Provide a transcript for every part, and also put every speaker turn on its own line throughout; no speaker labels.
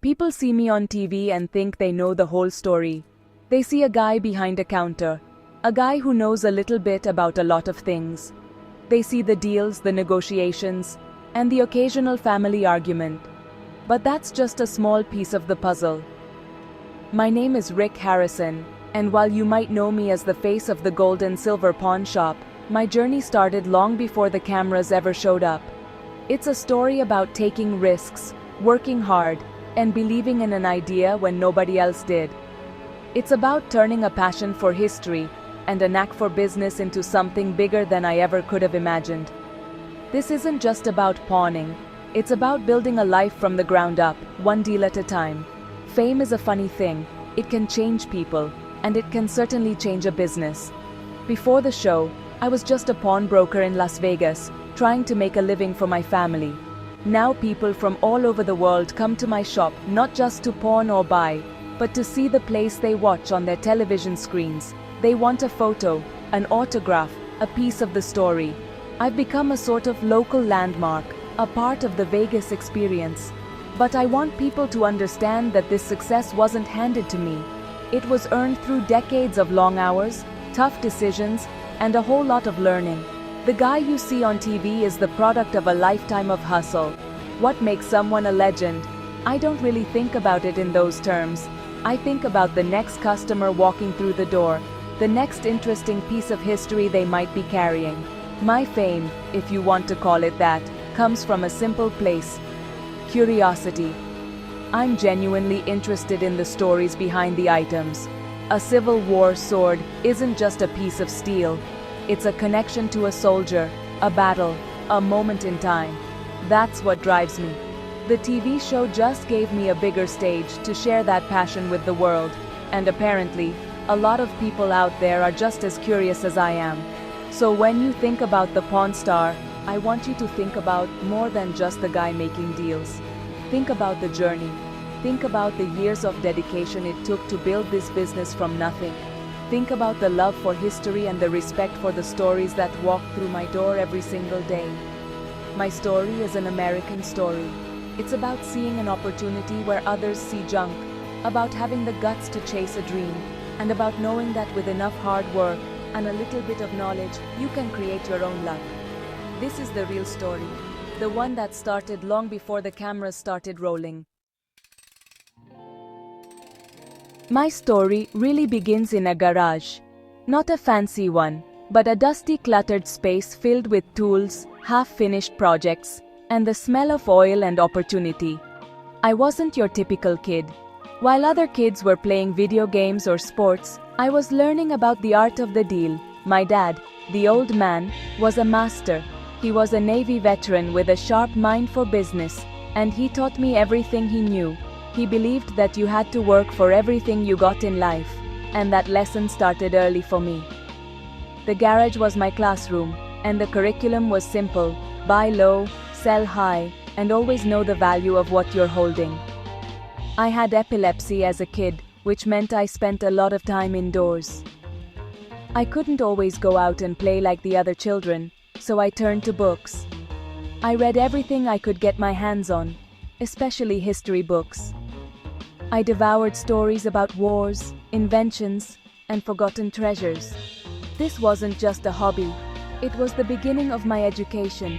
People see me on TV and think they know the whole story. They see a guy behind a counter, a guy who knows a little bit about a lot of things. They see the deals, the negotiations, and the occasional family argument. But that's just a small piece of the puzzle. My name is Rick Harrison, and while you might know me as the face of the gold and silver pawn shop, my journey started long before the cameras ever showed up. It's a story about taking risks, working hard, and believing in an idea when nobody else did. It's about turning a passion for history and a knack for business into something bigger than I ever could have imagined. This isn't just about pawning, it's about building a life from the ground up, one deal at a time. Fame is a funny thing. It can change people, and it can certainly change a business. Before the show, I was just a pawnbroker in Las Vegas, trying to make a living for my family. Now people from all over the world come to my shop not just to pawn or buy, but to see the place they watch on their television screens. They want a photo, an autograph, a piece of the story. I've become a sort of local landmark, a part of the Vegas experience. But I want people to understand that this success wasn't handed to me. It was earned through decades of long hours, tough decisions, and a whole lot of learning. The guy you see on TV is the product of a lifetime of hustle. What makes someone a legend? I don't really think about it in those terms. I think about the next customer walking through the door, the next interesting piece of history they might be carrying. My fame, if you want to call it that, comes from a simple place: curiosity. I'm genuinely interested in the stories behind the items. A Civil War sword isn't just a piece of steel. It's a connection to a soldier, a battle, a moment in time. That's what drives me. The TV show just gave me a bigger stage to share that passion with the world, and apparently, a lot of people out there are just as curious as I am. So when you think about the Pawn Star, I want you to think about more than just the guy making deals. Think about the journey. Think about the years of dedication it took to build this business from nothing. Think about the love for history and the respect for the stories that walk through my door every single day. My story is an American story. It's about seeing an opportunity where others see junk, about having the guts to chase a dream, and about knowing that with enough hard work and a little bit of knowledge, you can create your own luck. This is the real story, the one that started long before the cameras started rolling. My story really begins in a garage. Not a fancy one, but a dusty, cluttered space filled with tools, half-finished projects, and the smell of oil and opportunity. I wasn't your typical kid. While other kids were playing video games or sports, I was learning about the art of the deal. My dad, the old man, was a master. He was a Navy veteran with a sharp mind for business, and he taught me everything he knew. He believed that you had to work for everything you got in life, and that lesson started early for me. The garage was my classroom, and the curriculum was simple: buy low, sell high, and always know the value of what you're holding. I had epilepsy as a kid, which meant I spent a lot of time indoors. I couldn't always go out and play like the other children, so I turned to books. I read everything I could get my hands on, especially history books. I devoured stories about wars, inventions, and forgotten treasures. This wasn't just a hobby, it was the beginning of my education.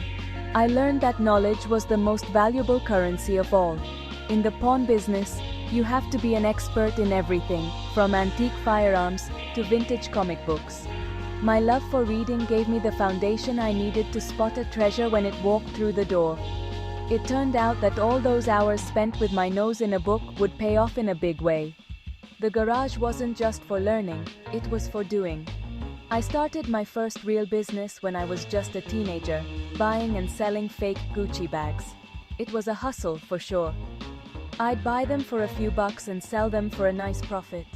I learned that knowledge was the most valuable currency of all. In the pawn business, you have to be an expert in everything, from antique firearms to vintage comic books. My love for reading gave me the foundation I needed to spot a treasure when it walked through the door. It turned out that all those hours spent with my nose in a book would pay off in a big way. The garage wasn't just for learning, it was for doing. I started my first real business when I was just a teenager, buying and selling fake Gucci bags. It was a hustle for sure. I'd buy them for a few bucks and sell them for a nice profit.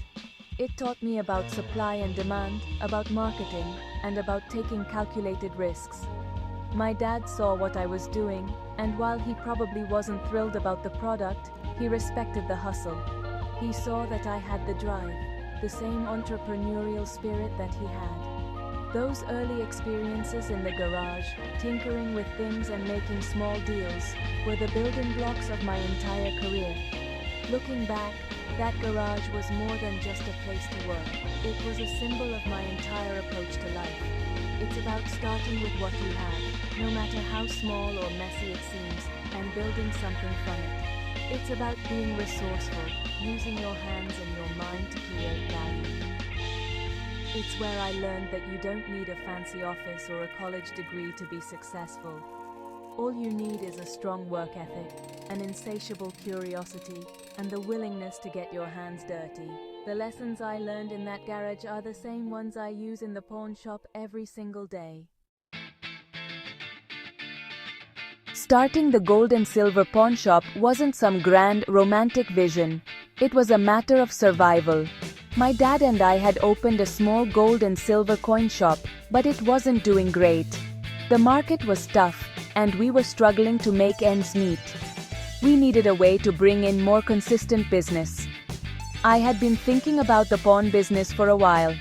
It taught me about supply and demand, about marketing, and about taking calculated risks. My dad saw what I was doing, and while he probably wasn't thrilled about the product, he respected the hustle. He saw that I had the drive, the same entrepreneurial spirit that he had. Those early experiences in the garage, tinkering with things and making small deals, were the building blocks of my entire career. Looking back, that garage was more than just a place to work. It was a symbol of my entire approach to life. It's about starting with what you have, no matter how small or messy it seems, and building something from it. It's about being resourceful, using your hands and your mind to create value. It's where I learned that you don't need a fancy office or a college degree to be successful. All you need is a strong work ethic, an insatiable curiosity, and the willingness to get your hands dirty. The lessons I learned in that garage are the same ones I use in the pawn shop every single day. Starting the gold and silver pawn shop wasn't some grand, romantic vision. It was a matter of survival. My dad and I had opened a small gold and silver coin shop, but it wasn't doing great. The market was tough, and we were struggling to make ends meet. We needed a way to bring in more consistent business. I had been thinking about the pawn business for a while.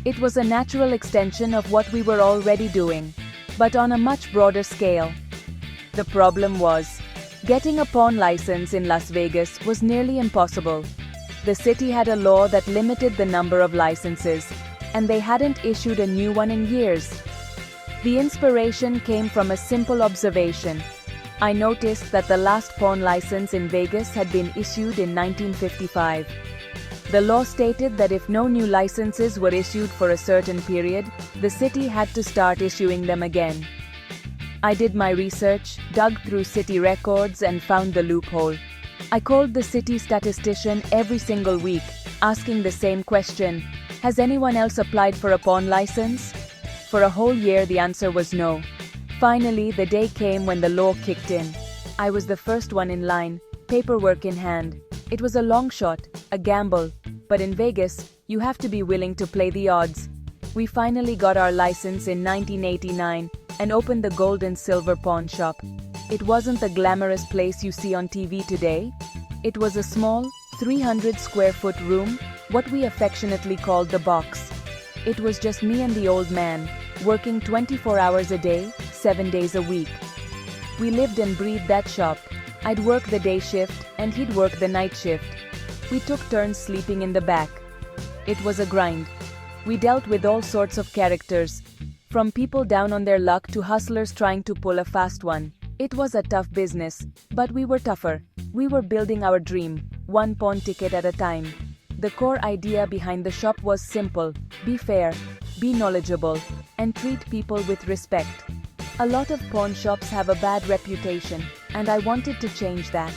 It was a natural extension of what we were already doing, but on a much broader scale. The problem was, getting a pawn license in Las Vegas was nearly impossible. The city had a law that limited the number of licenses, and they hadn't issued a new one in years. The inspiration came from a simple observation. I noticed that the last pawn license in Vegas had been issued in 1955. The law stated that if no new licenses were issued for a certain period, the city had to start issuing them again. I did my research, dug through city records, and found the loophole. I called the city statistician every single week, asking the same question: has anyone else applied for a pawn license? For a whole year, the answer was no. Finally, the day came when the law kicked in. I was the first one in line, paperwork in hand. It was a long shot, a gamble, but in Vegas, you have to be willing to play the odds. We finally got our license in 1989 and opened the gold and silver pawn shop. It wasn't the glamorous place you see on TV today. It was a small, 300 square foot room, what we affectionately called the box. It was just me and the old man, working 24 hours a day, 7 days a week. We lived and breathed that shop. I'd work the day shift, and he'd work the night shift. We took turns sleeping in the back. It was a grind. We dealt with all sorts of characters, from people down on their luck to hustlers trying to pull a fast one. It was a tough business, but we were tougher. We were building our dream, one pawn ticket at a time. The core idea behind the shop was simple: be fair, be knowledgeable, and treat people with respect. A lot of pawn shops have a bad reputation, and I wanted to change that.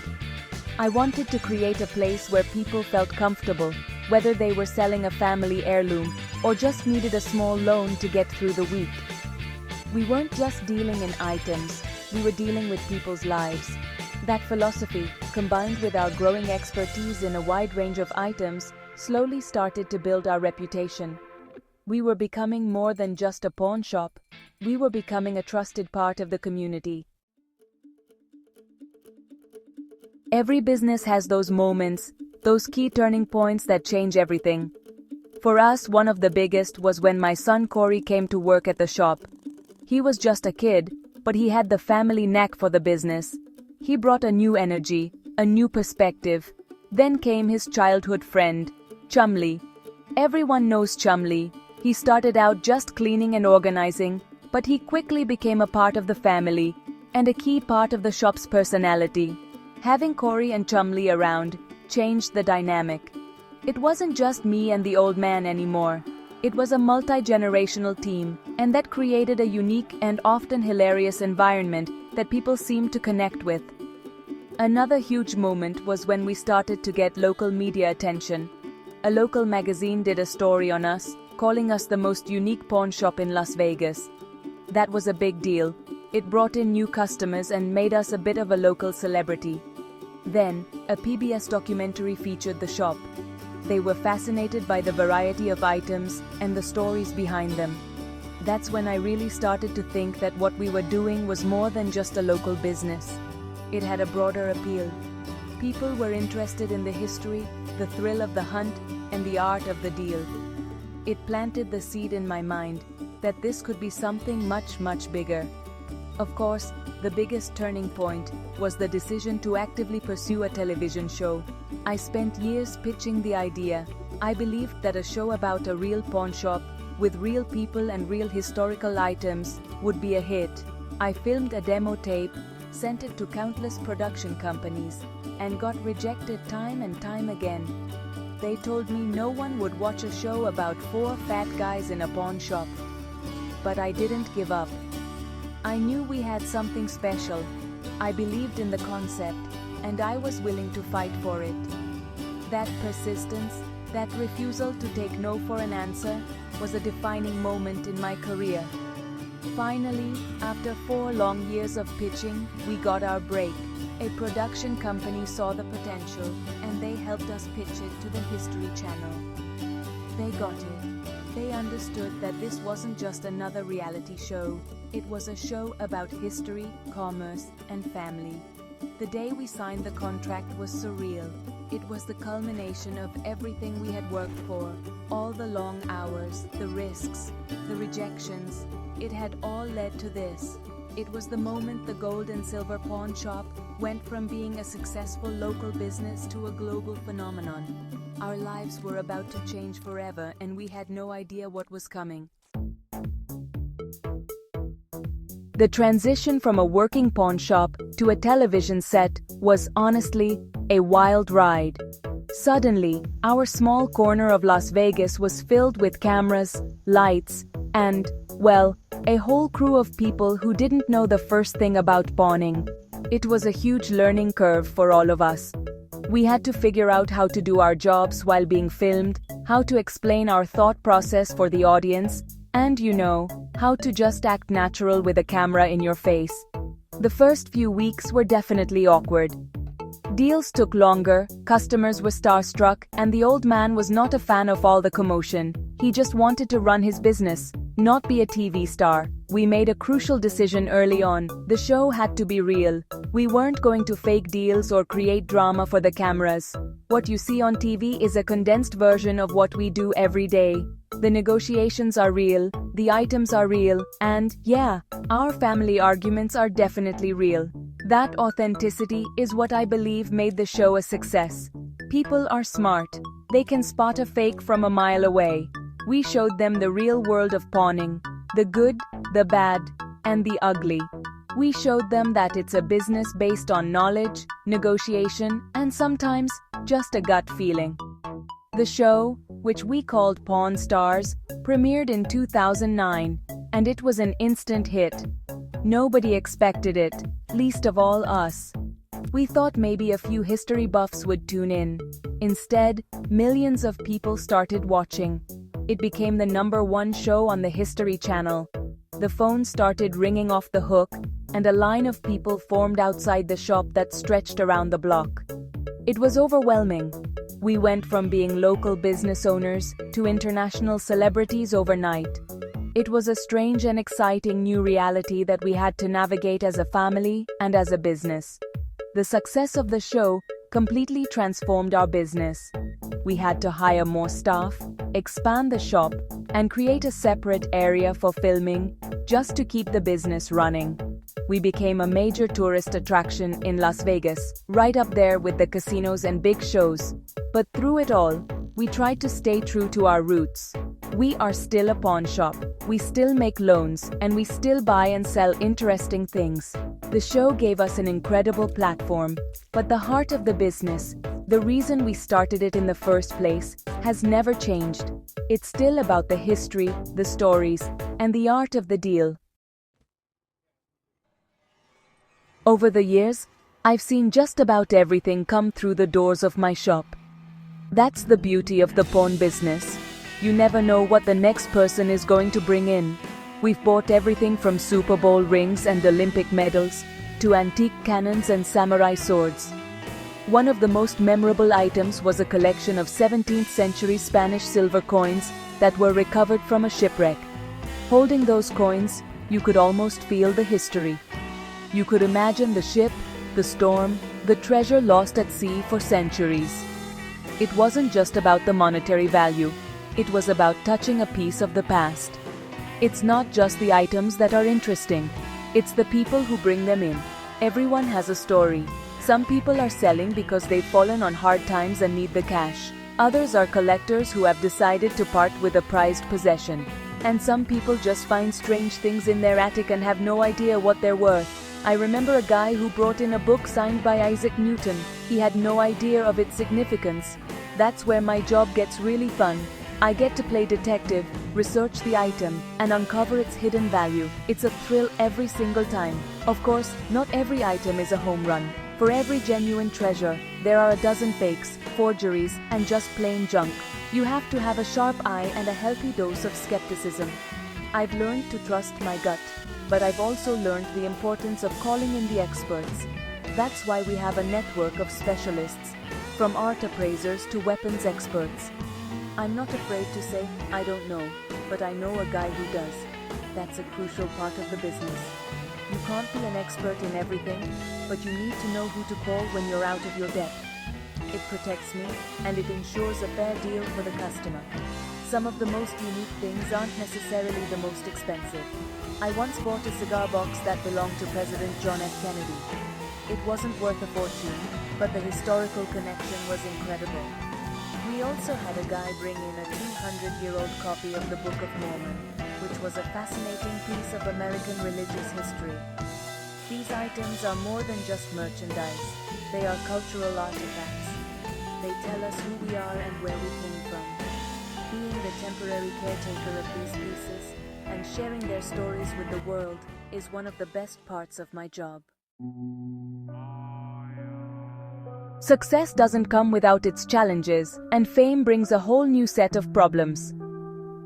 I wanted to create a place where people felt comfortable, whether they were selling a family heirloom or just needed a small loan to get through the week. We weren't just dealing in items, we were dealing with people's lives. That philosophy, combined with our growing expertise in a wide range of items, slowly started to build our reputation. We were becoming more than just a pawn shop. We were becoming a trusted part of the community. Every business has those moments, those key turning points that change everything. For us, one of the biggest was when my son Corey came to work at the shop. He was just a kid, but he had the family knack for the business. He brought a new energy, a new perspective. Then came his childhood friend, Chumley. Everyone knows Chumley. He started out just cleaning and organizing, but he quickly became a part of the family and a key part of the shop's personality. Having Corey and Chumley around changed the dynamic. It wasn't just me and the old man anymore. It was a multi-generational team, and that created a unique and often hilarious environment that people seemed to connect with. Another huge moment was when we started to get local media attention. A local magazine did a story on us, calling us the most unique pawn shop in Las Vegas. That was a big deal. It brought in new customers and made us a bit of a local celebrity. Then, a PBS documentary featured the shop. They were fascinated by the variety of items and the stories behind them. That's when I really started to think that what we were doing was more than just a local business. It had a broader appeal. People were interested in the history, the thrill of the hunt, and the art of the deal. It planted the seed in my mind that this could be something much, much bigger. Of course, the biggest turning point was the decision to actively pursue a television show. I spent years pitching the idea. I believed that a show about a real pawn shop, with real people and real historical items, would be a hit. I filmed a demo tape, sent it to countless production companies, and got rejected time and time again. They told me no one would watch a show about 4 fat guys in a pawn shop. But I didn't give up. I knew we had something special. I believed in the concept, and I was willing to fight for it. That persistence, that refusal to take no for an answer, was a defining moment in my career. Finally, after 4 long years of pitching, we got our break. A production company saw the potential, and they helped us pitch it to the History Channel. They got it. They understood that this wasn't just another reality show. It was a show about history, commerce, and family. The day we signed the contract was surreal. It was the culmination of everything we had worked for. All the long hours, the risks, the rejections. It had all led to this. It was the moment the gold and silver pawn shop went from being a successful local business to a global phenomenon. Our lives were about to change forever, and we had no idea what was coming. The transition from a working pawn shop to a television set was honestly a wild ride. Suddenly, our small corner of Las Vegas was filled with cameras, lights, and, well, a whole crew of people who didn't know the first thing about pawning. It was a huge learning curve for all of us. We had to figure out how to do our jobs while being filmed, how to explain our thought process for the audience, and, how to just act natural with a camera in your face. The first few weeks were definitely awkward. Deals took longer, customers were starstruck, and the old man was not a fan of all the commotion. He just wanted to run his business, not be a TV star. We made a crucial decision early on. The show had to be real. We weren't going to fake deals or create drama for the cameras. What you see on TV is a condensed version of what we do every day. The negotiations are real, the items are real, and, yeah, our family arguments are definitely real. That authenticity is what I believe made the show a success. People are smart. They can spot a fake from a mile away. We showed them the real world of pawning, the good, the bad, and the ugly. We showed them that it's a business based on knowledge, negotiation, and sometimes just a gut feeling. The show, which we called Pawn Stars, premiered in 2009, and it was an instant hit. Nobody expected it, least of all us. We thought maybe a few history buffs would tune in. Instead, millions of people started watching. It became the #1 show on the History Channel. The phone started ringing off the hook, and a line of people formed outside the shop that stretched around the block. It was overwhelming. We went from being local business owners to international celebrities overnight. It was a strange and exciting new reality that we had to navigate as a family and as a business. The success of the show completely transformed our business. We had to hire more staff, expand the shop, and create a separate area for filming just to keep the business running. We became a major tourist attraction in Las Vegas, right up there with the casinos and big shows. But through it all, we tried to stay true to our roots. We are still a pawn shop. We still make loans, and we still buy and sell interesting things. The show gave us an incredible platform, but the heart of the business, the reason we started it in the first place, has never changed. It's still about the history, the stories, and the art of the deal. Over the years, I've seen just about everything come through the doors of my shop. That's the beauty of the pawn business. You never know what the next person is going to bring in. We've bought everything from Super Bowl rings and Olympic medals to antique cannons and samurai swords. One of the most memorable items was a collection of 17th century Spanish silver coins that were recovered from a shipwreck. Holding those coins, you could almost feel the history. You could imagine the ship, the storm, the treasure lost at sea for centuries. It wasn't just about the monetary value. It was about touching a piece of the past. It's not just the items that are interesting. It's the people who bring them in. Everyone has a story. Some people are selling because they've fallen on hard times and need the cash. Others are collectors who have decided to part with a prized possession. And some people just find strange things in their attic and have no idea what they're worth. I remember a guy who brought in a book signed by Isaac Newton. He had no idea of its significance. That's where my job gets really fun. I get to play detective, research the item, and uncover its hidden value. It's a thrill every single time. Of course, not every item is a home run. For every genuine treasure, there are a dozen fakes, forgeries, and just plain junk. You have to have a sharp eye and a healthy dose of skepticism. I've learned to trust my gut, but I've also learned the importance of calling in the experts. That's why we have a network of specialists, from art appraisers to weapons experts. I'm not afraid to say, I don't know, but I know a guy who does. That's a crucial part of the business. You can't be an expert in everything, but you need to know who to call when you're out of your depth. It protects me, and it ensures a fair deal for the customer. Some of the most unique things aren't necessarily the most expensive. I once bought a cigar box that belonged to President John F. Kennedy. It wasn't worth a fortune, but the historical connection was incredible. We also had a guy bring in a 200-year-old copy of the Book of Mormon, which was a fascinating piece of American religious history. These items are more than just merchandise. They are cultural artifacts. They tell us who we are and where we came from. Being the temporary caretaker of these pieces and sharing their stories with the world is one of the best parts of my job. Success doesn't come without its challenges, and fame brings a whole new set of problems.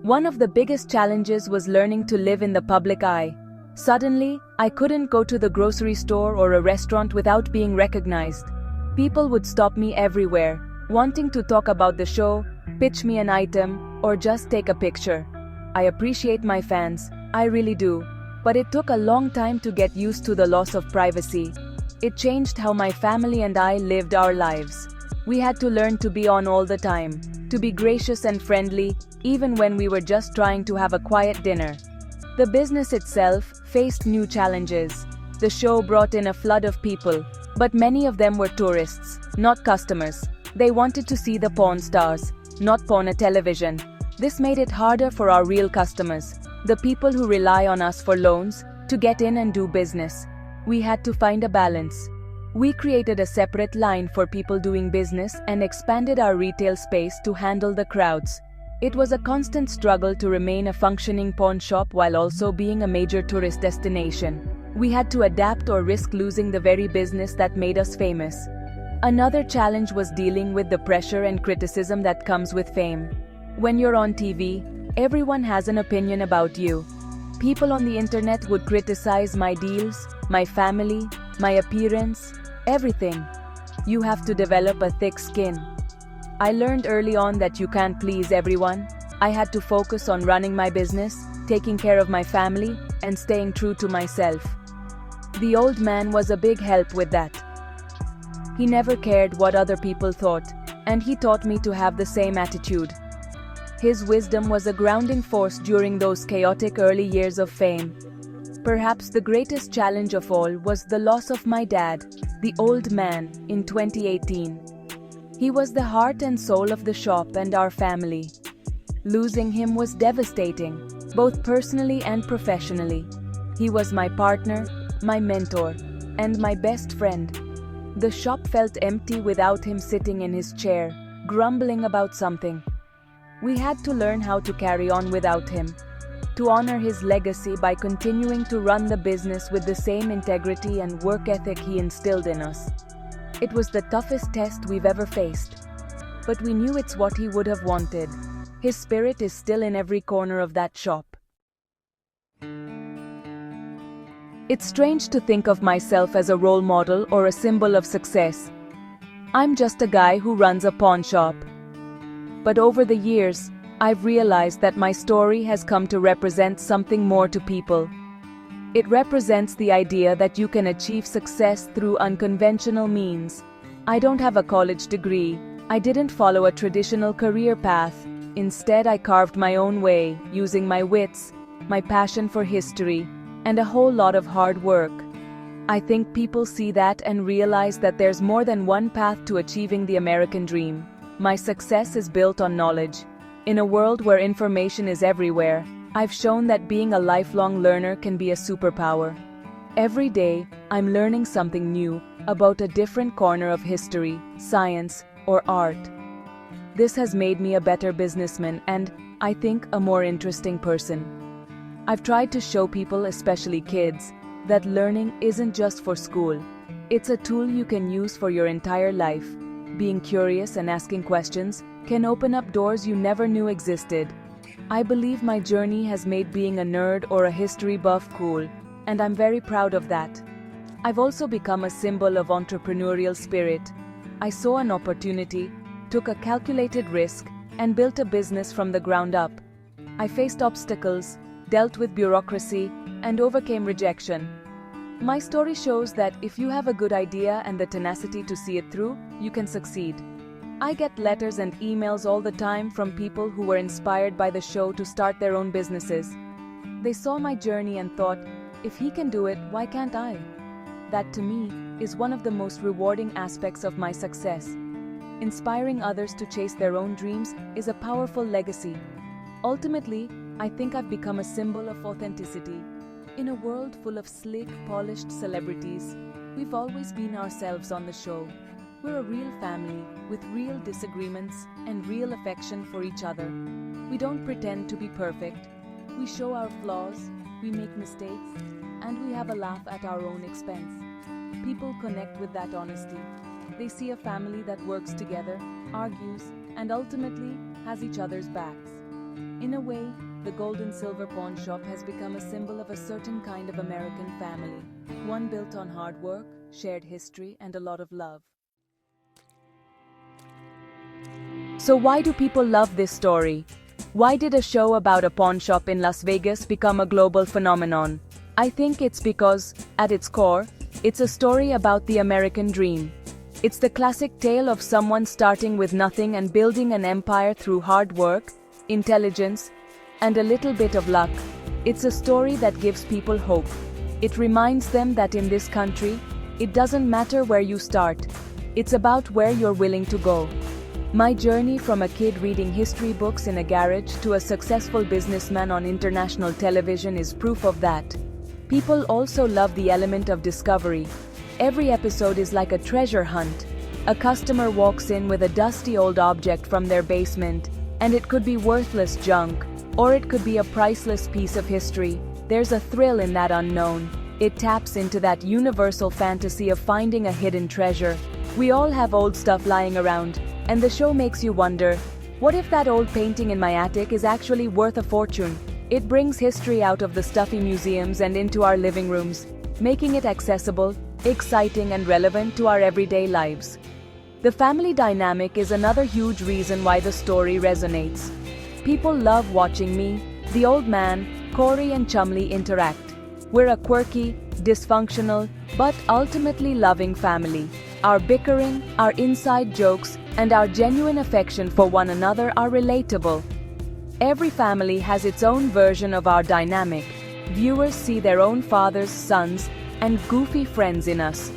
One of the biggest challenges was learning to live in the public eye. Suddenly, I couldn't go to the grocery store or a restaurant without being recognized. People would stop me everywhere, wanting to talk about the show, pitch me an item, or just take a picture. I appreciate my fans, I really do, but it took a long time to get used to the loss of privacy. It changed how my family and I lived our lives. We had to learn to be on all the time, to be gracious and friendly, even when we were just trying to have a quiet dinner. The business itself faced new challenges. The show brought in a flood of people, but many of them were tourists, not customers. They wanted to see the porn stars, not porn television. This made it harder for our real customers, the people who rely on us for loans, to get in and do business. We had to find a balance. We created a separate line for people doing business and expanded our retail space to handle the crowds. It was a constant struggle to remain a functioning pawn shop while also being a major tourist destination. We had to adapt or risk losing the very business that made us famous. Another challenge was dealing with the pressure and criticism that comes with fame. When you're on TV, everyone has an opinion about you. People on the internet would criticize my deals, my family, my appearance, everything. You have to develop a thick skin. I learned early on that you can't please everyone. I had to focus on running my business, taking care of my family, and staying true to myself. The old man was a big help with that. He never cared what other people thought, and he taught me to have the same attitude. His wisdom was a grounding force during those chaotic early years of fame. Perhaps the greatest challenge of all was the loss of my dad, the old man, in 2018. He was the heart and soul of the shop and our family. Losing him was devastating, both personally and professionally. He was my partner, my mentor, and my best friend. The shop felt empty without him sitting in his chair, grumbling about something. We had to learn how to carry on without him, to honor his legacy by continuing to run the business with the same integrity and work ethic he instilled in us. It was the toughest test we've ever faced, but we knew it's what he would have wanted. His spirit is still in every corner of that shop. It's strange to think of myself as a role model or a symbol of success. I'm just a guy who runs a pawn shop. But over the years, I've realized that my story has come to represent something more to people. It represents the idea that you can achieve success through unconventional means. I don't have a college degree. I didn't follow a traditional career path. Instead, I carved my own way, using my wits, my passion for history, and a whole lot of hard work. I think people see that and realize that there's more than one path to achieving the American dream. My success is built on knowledge. In a world where information is everywhere, I've shown that being a lifelong learner can be a superpower. Every day, I'm learning something new about a different corner of history, science, or art. This has made me a better businessman and, I think, a more interesting person. I've tried to show people, especially kids, that learning isn't just for school. It's a tool you can use for your entire life. Being curious and asking questions can open up doors you never knew existed. I believe my journey has made being a nerd or a history buff cool, and I'm very proud of that. I've also become a symbol of entrepreneurial spirit. I saw an opportunity, took a calculated risk, and built a business from the ground up. I faced obstacles, dealt with bureaucracy, and overcame rejection. My story shows that if you have a good idea and the tenacity to see it through, you can succeed. I get letters and emails all the time from people who were inspired by the show to start their own businesses. They saw my journey and thought, if he can do it, why can't I? That to me is one of the most rewarding aspects of my success. Inspiring others to chase their own dreams is a powerful legacy. Ultimately, I think I've become a symbol of authenticity. In a world full of slick, polished celebrities, we've always been ourselves on the show. We're a real family with real disagreements and real affection for each other. We don't pretend to be perfect. We show our flaws, we make mistakes, and we have a laugh at our own expense. People connect with that honesty. They see a family that works together, argues, and ultimately has each other's backs. In a way, the Gold and Silver Pawn Shop has become a symbol of a certain kind of American family, one built on hard work, shared history, and a lot of love. So why do people love this story? Why did a show about a pawn shop in Las Vegas become a global phenomenon? I think it's because, at its core, it's a story about the American dream. It's the classic tale of someone starting with nothing and building an empire through hard work, intelligence, and a little bit of luck. It's a story that gives people hope. It reminds them that in this country, it doesn't matter where you start. It's about where you're willing to go. My journey from a kid reading history books in a garage to a successful businessman on international television is proof of that. People also love the element of discovery. Every episode is like a treasure hunt. A customer walks in with a dusty old object from their basement, and it could be worthless junk, or it could be a priceless piece of history. There's a thrill in that unknown. It taps into that universal fantasy of finding a hidden treasure. We all have old stuff lying around, and the show makes you wonder, what if that old painting in my attic is actually worth a fortune? It brings history out of the stuffy museums and into our living rooms, making it accessible, exciting, and relevant to our everyday lives. The family dynamic is another huge reason why the story resonates. People love watching me, the old man, Corey, and Chumley interact. We're a quirky, dysfunctional, but ultimately loving family. Our bickering, our inside jokes, and our genuine affection for one another are relatable. Every family has its own version of our dynamic. Viewers see their own fathers, sons, and goofy friends in us.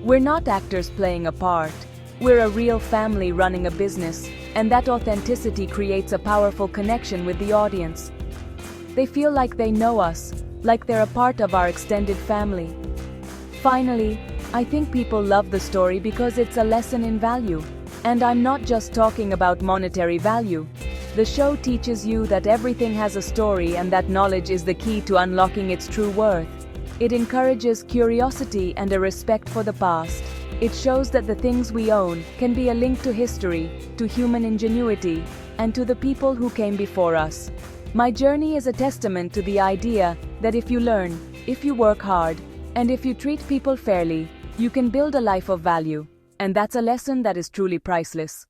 We're not actors playing a part. We're a real family running a business, and that authenticity creates a powerful connection with the audience. They feel like they know us, like they're a part of our extended family. Finally, I think people love the story because it's a lesson in value. And I'm not just talking about monetary value. The show teaches you that everything has a story and that knowledge is the key to unlocking its true worth. It encourages curiosity and a respect for the past. It shows that the things we own can be a link to history, to human ingenuity, and to the people who came before us. My journey is a testament to the idea that if you learn, if you work hard, and if you treat people fairly, you can build a life of value. And that's a lesson that is truly priceless.